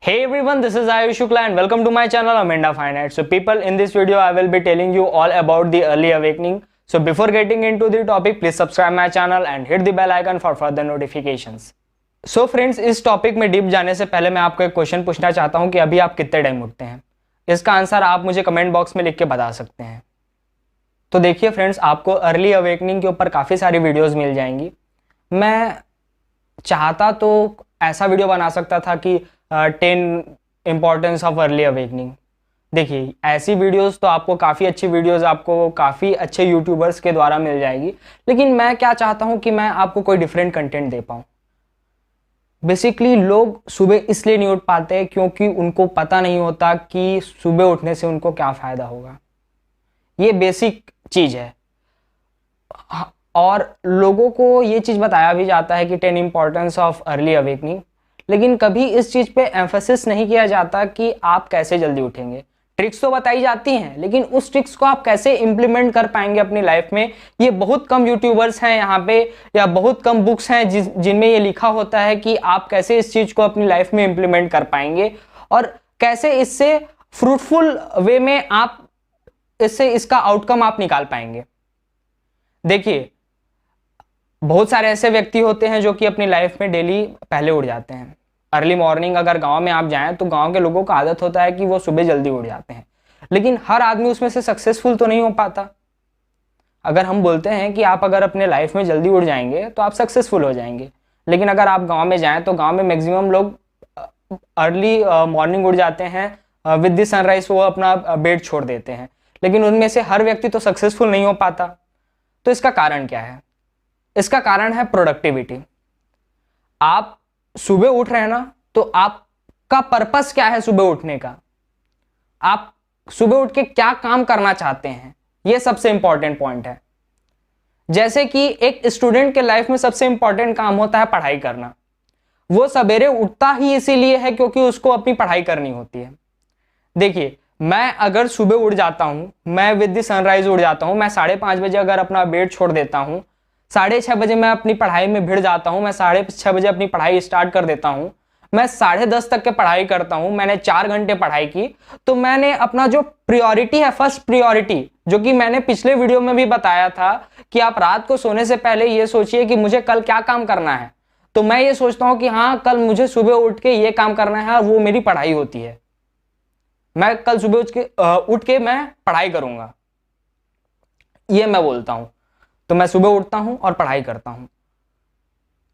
Hey everyone, this is Ayush Shukla and welcome to my channel Amanda Finance. So people, in this video I will be telling you all about the early awakening. So before getting into the topic, please subscribe my channel and hit the bell icon for further notifications. So friends, इस topic में deep जाने से पहले मैं आपको एक question पूछना चाहता हूँ कि अभी आप कितने टाइम उठते हैं। इसका आंसर आप मुझे कमेंट बॉक्स में लिख के बता सकते हैं। तो देखिए फ्रेंड्स, आपको अर्ली अवेकनिंग के ऊपर काफ़ी सारी वीडियोज़ मिल जाएंगी। मैं चाहता तो ऐसा वीडियो बना सकता था कि 10 इम्पॉर्टेंस ऑफ अर्ली अवेकनिंग। देखिए, ऐसी वीडियोस तो आपको काफ़ी अच्छी वीडियोस आपको काफ़ी अच्छे यूट्यूबर्स के द्वारा मिल जाएगी, लेकिन मैं क्या चाहता हूं कि मैं आपको कोई डिफरेंट कंटेंट दे पाऊं। बेसिकली लोग सुबह इसलिए नहीं उठ पाते क्योंकि उनको पता नहीं होता कि सुबह उठने से उनको क्या फ़ायदा होगा। ये बेसिक चीज़ है और लोगों को ये चीज़ बताया भी जाता है कि 10 इम्पॉर्टेंस ऑफ अर्ली अवेकनिंग, लेकिन कभी इस चीज़ पे एम्फेसिस नहीं किया जाता कि आप कैसे जल्दी उठेंगे। ट्रिक्स तो बताई जाती हैं, लेकिन उस ट्रिक्स को आप कैसे इम्प्लीमेंट कर पाएंगे अपनी लाइफ में, ये बहुत कम यूट्यूबर्स हैं यहाँ पे या बहुत कम बुक्स हैं जिनमें ये लिखा होता है कि आप कैसे इस चीज़ को अपनी लाइफ में इम्प्लीमेंट कर पाएंगे और कैसे इससे फ्रूटफुल वे में आप इसका आउटकम आप निकाल पाएंगे। देखिए, बहुत सारे ऐसे व्यक्ति होते हैं जो कि अपनी लाइफ में डेली पहले उठ जाते हैं। अर्ली मॉर्निंग अगर गांव में आप जाएं तो गांव के लोगों का आदत होता है कि वो सुबह जल्दी उठ जाते हैं, लेकिन हर आदमी उसमें से सक्सेसफुल तो नहीं हो पाता। अगर हम बोलते हैं कि आप अगर अपने लाइफ में जल्दी उठ जाएंगे तो आप सक्सेसफुल हो जाएंगे, लेकिन अगर आप गाँव में जाएँ तो गाँव में मैक्सिमम लोग अर्ली मॉर्निंग उठ जाते हैं, विद द सनराइज वो अपना बेड छोड़ देते हैं, लेकिन उनमें से हर व्यक्ति तो सक्सेसफुल नहीं हो पाता। तो इसका कारण क्या है? इसका कारण है प्रोडक्टिविटी। आप सुबह उठ रहे हैं ना, तो आपका पर्पस क्या है सुबह उठने का? आप सुबह उठ के क्या काम करना चाहते हैं, यह सबसे इंपॉर्टेंट पॉइंट है। जैसे कि एक स्टूडेंट के लाइफ में सबसे इंपॉर्टेंट काम होता है पढ़ाई करना। वो सवेरे उठता ही इसीलिए है क्योंकि उसको अपनी पढ़ाई करनी होती है। देखिए, मैं अगर सुबह उठ जाता हूं, मैं विद द सनराइज उठ जाता हूं, मैं 5:30 बजे अगर अपना बेड छोड़ देता हूं, 6:30 बजे मैं अपनी पढ़ाई में भिड़ जाता हूं, मैं 6:30 बजे अपनी पढ़ाई स्टार्ट कर देता हूं, मैं 10:30 तक के पढ़ाई करता हूं, मैंने 4 घंटे पढ़ाई की, तो मैंने अपना जो प्रायोरिटी है, फर्स्ट प्रायोरिटी, जो कि मैंने पिछले वीडियो में भी बताया था कि आप रात को सोने से पहले ये सोचिए कि मुझे कल क्या काम करना है। तो मैं ये सोचता हूं कि हाँ, कल मुझे सुबह उठ के ये काम करना है और वो मेरी पढ़ाई होती है। मैं कल सुबह उठ के मैं पढ़ाई करूंगा, ये मैं बोलता हूं। तो मैं सुबह उठता हूं और पढ़ाई करता हूं।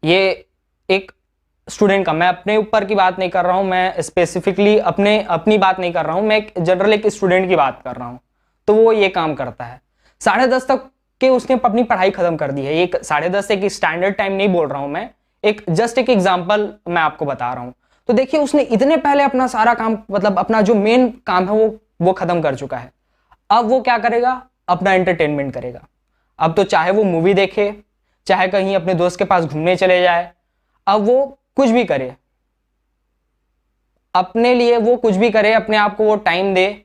ये एक स्टूडेंट का, मैं अपने ऊपर की बात नहीं कर रहा हूं, मैं स्पेसिफिकली अपनी बात नहीं कर रहा हूं, मैं एक जनरल एक स्टूडेंट की बात कर रहा हूं। तो वो ये काम करता है, 10:30 तक के उसने अपनी पढ़ाई खत्म कर दी है। एक 10:30 एक स्टैंडर्ड टाइम नहीं बोल रहा हूं मैं, एक जस्ट एक एग्जाम्पल मैं आपको बता रहा हूं। तो देखिए, उसने इतने पहले अपना सारा काम, मतलब अपना जो मेन काम है वो खत्म कर चुका है। अब वो क्या करेगा? अपना एंटरटेनमेंट करेगा। अब तो चाहे वो मूवी देखे, चाहे कहीं अपने दोस्त के पास घूमने चले जाए, अब वो कुछ भी करे, अपने लिए वो कुछ भी करे, अपने आप को वो टाइम दे,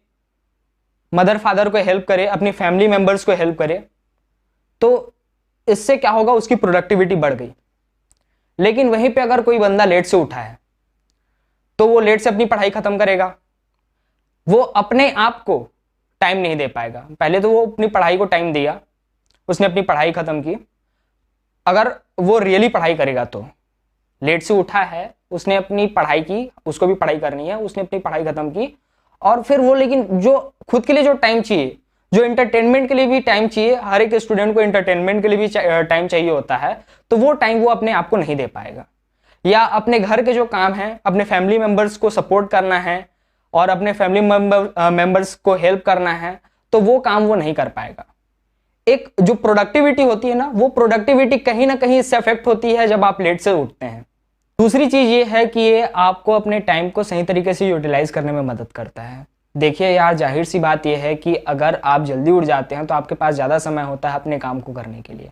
मदर फादर को हेल्प करे, अपनी फैमिली मेंबर्स को हेल्प करे। तो इससे क्या होगा? उसकी प्रोडक्टिविटी बढ़ गई। लेकिन वहीं पे अगर कोई बंदा लेट से उठा है तो वो लेट से अपनी पढ़ाई खत्म करेगा, वो अपने आप को टाइम नहीं दे पाएगा। पहले तो वो अपनी पढ़ाई को टाइम दिया, उसने अपनी पढ़ाई खत्म की। अगर वो रियली पढ़ाई करेगा तो लेट से उठा है, उसने अपनी पढ़ाई की, उसको भी पढ़ाई करनी है, उसने अपनी पढ़ाई खत्म की और फिर वो, लेकिन जो खुद के लिए जो टाइम चाहिए, जो एंटरटेनमेंट के लिए भी टाइम चाहिए, हर एक स्टूडेंट को एंटरटेनमेंट के लिए भी टाइम चाहिए होता है, तो वो टाइम वो अपने आप को नहीं दे पाएगा। या अपने घर के जो काम है, अपने फैमिली मेंबर्स को सपोर्ट करना है और अपने फैमिली मेंबर्स को हेल्प करना है, तो वो काम वो नहीं कर पाएगा। एक जो प्रोडक्टिविटी होती है ना, वो प्रोडक्टिविटी कहीं ना कहीं इससे अफेक्ट होती है जब आप लेट से उठते हैं। दूसरी चीज ये है कि ये आपको अपने टाइम को सही तरीके से यूटिलाइज करने में मदद करता है। देखिए यार, जाहिर सी बात यह है कि अगर आप जल्दी उठ जाते हैं तो आपके पास ज़्यादा समय होता है अपने काम को करने के लिए।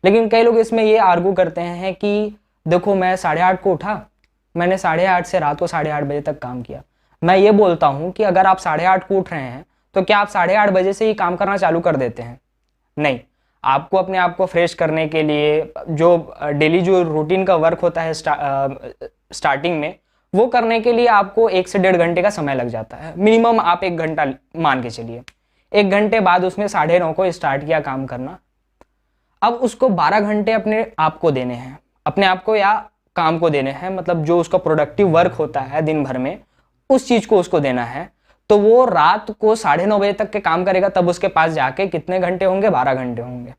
लेकिन कई लोग इसमें ये आर्गू करते हैं कि देखो, मैं 8:30 को उठा, मैंने 8:30 से रात को 8:30 बजे तक काम किया। मैं ये बोलता हूँ कि अगर आप 8:30 को उठ रहे हैं तो क्या आप 8:30 बजे से ही काम करना चालू कर देते हैं? नहीं, आपको अपने आप को फ्रेश करने के लिए जो डेली जो रूटीन का वर्क होता है स्टार्टिंग में, वो करने के लिए आपको 1 से 1.5 घंटे का समय लग जाता है मिनिमम। आप 1 घंटा मान के चलिए। 1 घंटे बाद उसमें 9:30 को स्टार्ट किया काम करना। अब उसको 12 घंटे अपने आप को देने हैं, अपने आप को या काम को देने हैं, मतलब जो उसका प्रोडक्टिव वर्क होता है दिन भर में उस चीज को उसको देना है। तो वो रात को 9:30 बजे तक के काम करेगा, तब उसके पास जाके कितने घंटे होंगे? 12 घंटे होंगे।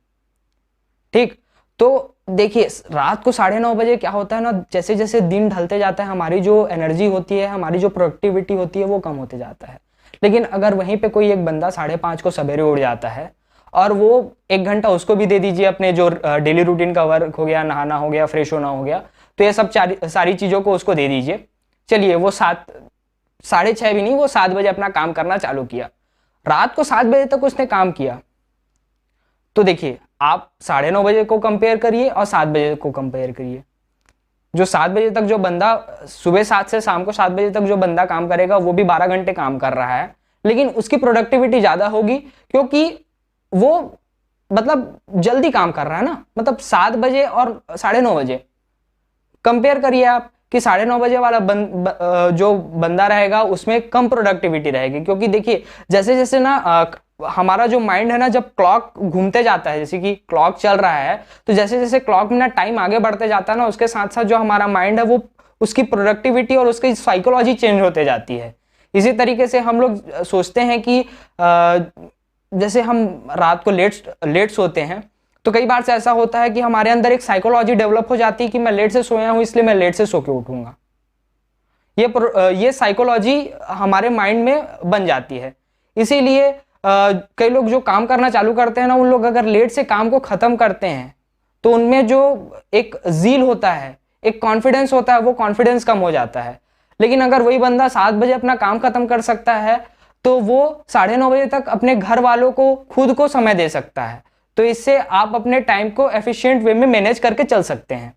ठीक, तो देखिए रात को 9:30 बजे क्या होता है ना, जैसे जैसे दिन ढलते जाता है हमारी जो एनर्जी होती है, हमारी जो प्रोडक्टिविटी होती है वो कम होते जाता है। लेकिन अगर वहीं पे कोई एक बंदा 5:30 को सवेरे उठ जाता है और वो 1 घंटा उसको भी दे दीजिए, अपने जो डेली रूटीन का वर्क हो गया, नहाना हो गया, फ्रेश होना हो गया, तो ये सब सारी चीज़ों को उसको दे दीजिए। चलिए वो 6:30 भी नहीं, वो 7 बजे अपना काम करना चालू किया, रात को 7 बजे तक उसने काम किया। तो देखिए आप 9:30 बजे को कंपेयर करिए और 7 बजे को कंपेयर करिए। जो 7 बजे तक जो बंदा सुबह 7 से शाम को 7 बजे तक जो बंदा काम करेगा वो भी 12 घंटे काम कर रहा है, लेकिन उसकी प्रोडक्टिविटी ज़्यादा होगी क्योंकि वो मतलब जल्दी काम कर रहा है ना। मतलब 7 बजे और 9:30 बजे कंपेयर करिए आप कि 9:30 बजे वाला जो बंदा रहेगा उसमें कम प्रोडक्टिविटी रहेगी, क्योंकि देखिए जैसे जैसे ना हमारा जो माइंड है ना, जब क्लॉक घूमते जाता है, जैसे कि क्लॉक चल रहा है, तो जैसे जैसे क्लॉक में ना टाइम आगे बढ़ते जाता है ना, उसके साथ साथ जो हमारा माइंड है वो उसकी प्रोडक्टिविटी और उसकी साइकोलॉजी चेंज होते जाती है। इसी तरीके से हम लोग सोचते हैं कि जैसे हम रात को लेट सोते हैं, तो कई बार से ऐसा होता है कि हमारे अंदर एक साइकोलॉजी डेवलप हो जाती है कि मैं लेट से सोया हूं इसलिए मैं लेट से सो के उठूंगा। ये साइकोलॉजी हमारे माइंड में बन जाती है। इसीलिए कई लोग जो काम करना चालू करते हैं ना, उन लोग अगर लेट से काम को खत्म करते हैं तो उनमें जो एक जील होता है, एक कॉन्फिडेंस होता है, वो कॉन्फिडेंस कम हो जाता है। लेकिन अगर वही बंदा 7 बजे अपना काम खत्म कर सकता है तो वो 9:30 बजे तक अपने घर वालों को, खुद को समय दे सकता है। तो इससे आप अपने टाइम को एफिशिएंट वे में मैनेज करके चल सकते हैं।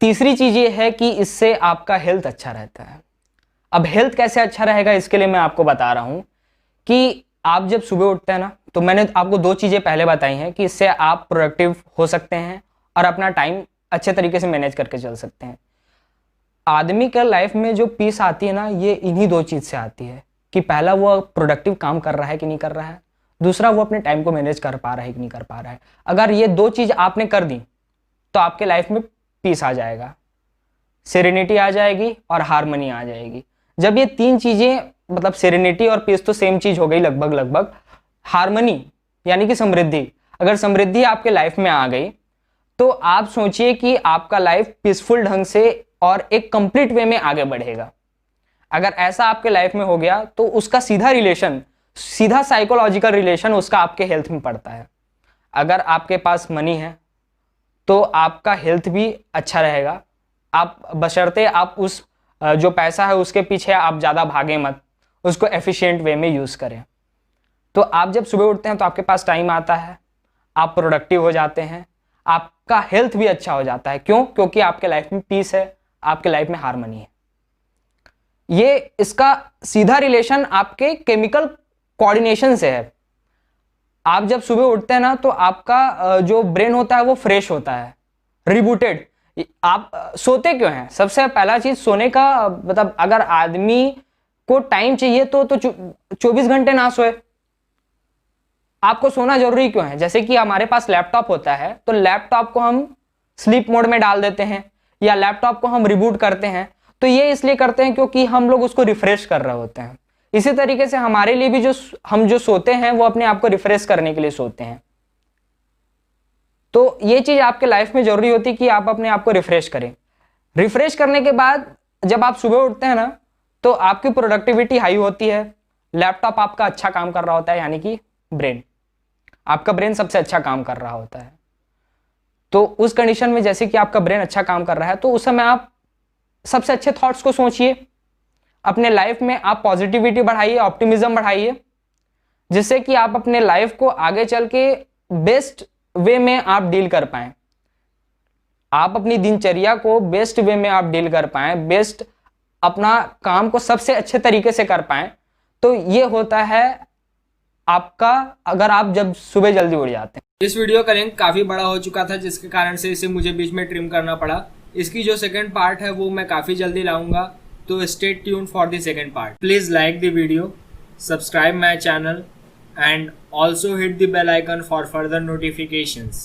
तीसरी चीज ये है कि इससे आपका हेल्थ अच्छा रहता है। अब हेल्थ कैसे अच्छा रहेगा इसके लिए मैं आपको बता रहा हूं कि आप जब सुबह उठते हैं ना, तो मैंने आपको 2 चीजें पहले बताई हैं कि इससे आप प्रोडक्टिव हो सकते हैं और अपना टाइम अच्छे तरीके से मैनेज करके चल सकते हैं। आदमी का लाइफ में जो पीस आती है ना, ये इन्हीं 2 चीज से आती है कि पहला वो प्रोडक्टिव काम कर रहा है कि नहीं कर रहा है, दूसरा वो अपने टाइम को मैनेज कर पा रहा है कि नहीं कर पा रहा है। अगर ये 2 चीज आपने कर दी तो आपके लाइफ में पीस आ जाएगा, सेरेनिटी आ जाएगी और हार्मनी आ जाएगी। जब ये 3 चीजें, मतलब सेरेनिटी और पीस तो सेम चीज हो गई लगभग, हार्मनी यानी कि समृद्धि, अगर समृद्धि आपके लाइफ में आ गई तो आप सोचिए कि आपका लाइफ पीसफुल ढंग से और एक कंप्लीट वे में आगे बढ़ेगा। अगर ऐसा आपके लाइफ में हो गया तो उसका सीधा साइकोलॉजिकल रिलेशन उसका आपके हेल्थ में पड़ता है। अगर आपके पास मनी है तो आपका हेल्थ भी अच्छा रहेगा, आप बशर्ते आप उस जो पैसा है उसके पीछे आप ज़्यादा भागे मत, उसको एफिशिएंट वे में यूज़ करें। तो आप जब सुबह उठते हैं तो आपके पास टाइम आता है, आप प्रोडक्टिव हो जाते हैं, आपका हेल्थ भी अच्छा हो जाता है। क्यों? क्योंकि आपके लाइफ में पीस है, आपके लाइफ में हार्मनी है। ये इसका सीधा रिलेशन आपके केमिकल कोऑर्डिनेशन से है। आप जब सुबह उठते हैं ना तो आपका जो ब्रेन होता है वो फ्रेश होता है, रिबूटेड। आप सोते क्यों हैं? सबसे पहला चीज सोने का मतलब, अगर आदमी को टाइम चाहिए तो 24 घंटे ना सोए। आपको सोना जरूरी क्यों है? जैसे कि हमारे पास लैपटॉप होता है तो लैपटॉप को हम स्लीप मोड में डाल देते हैं या लैपटॉप को हम रिबूट करते हैं, तो ये इसलिए करते हैं क्योंकि हम लोग उसको रिफ्रेश कर रहे होते हैं। इसी तरीके से हमारे लिए भी हम जो सोते हैं वो अपने आप को रिफ्रेश करने के लिए सोते हैं। तो ये चीज आपके लाइफ में जरूरी होती है कि आप अपने आप को रिफ्रेश करें। रिफ्रेश करने के बाद जब आप सुबह उठते हैं ना तो आपकी प्रोडक्टिविटी हाई होती है, लैपटॉप आपका अच्छा काम कर रहा होता है, यानी कि ब्रेन, आपका ब्रेन सबसे अच्छा काम कर रहा होता है। तो उस कंडीशन में जैसे कि आपका ब्रेन अच्छा काम कर रहा है तो उस समय आप सबसे अच्छे थॉट्स को सोचिए, अपने लाइफ में आप पॉजिटिविटी बढ़ाइए, ऑप्टिमिज्म बढ़ाइए, जिससे कि आप अपने लाइफ को आगे चल के बेस्ट वे में आप डील कर पाएं, आप अपनी दिनचर्या को बेस्ट वे में आप डील कर पाएं, बेस्ट अपना काम को सबसे अच्छे तरीके से कर पाएं। तो ये होता है आपका, अगर आप जब सुबह जल्दी उठ जाते हैं। इस वीडियो का लिंक काफ़ी बड़ा हो चुका था जिसके कारण से इसे मुझे बीच में ट्रिम करना पड़ा। इसकी जो सेकंड पार्ट है वो मैं काफ़ी जल्दी लाऊंगा, तो stay tune for the second part. Please like the video, subscribe my channel and also hit the bell icon for further notifications.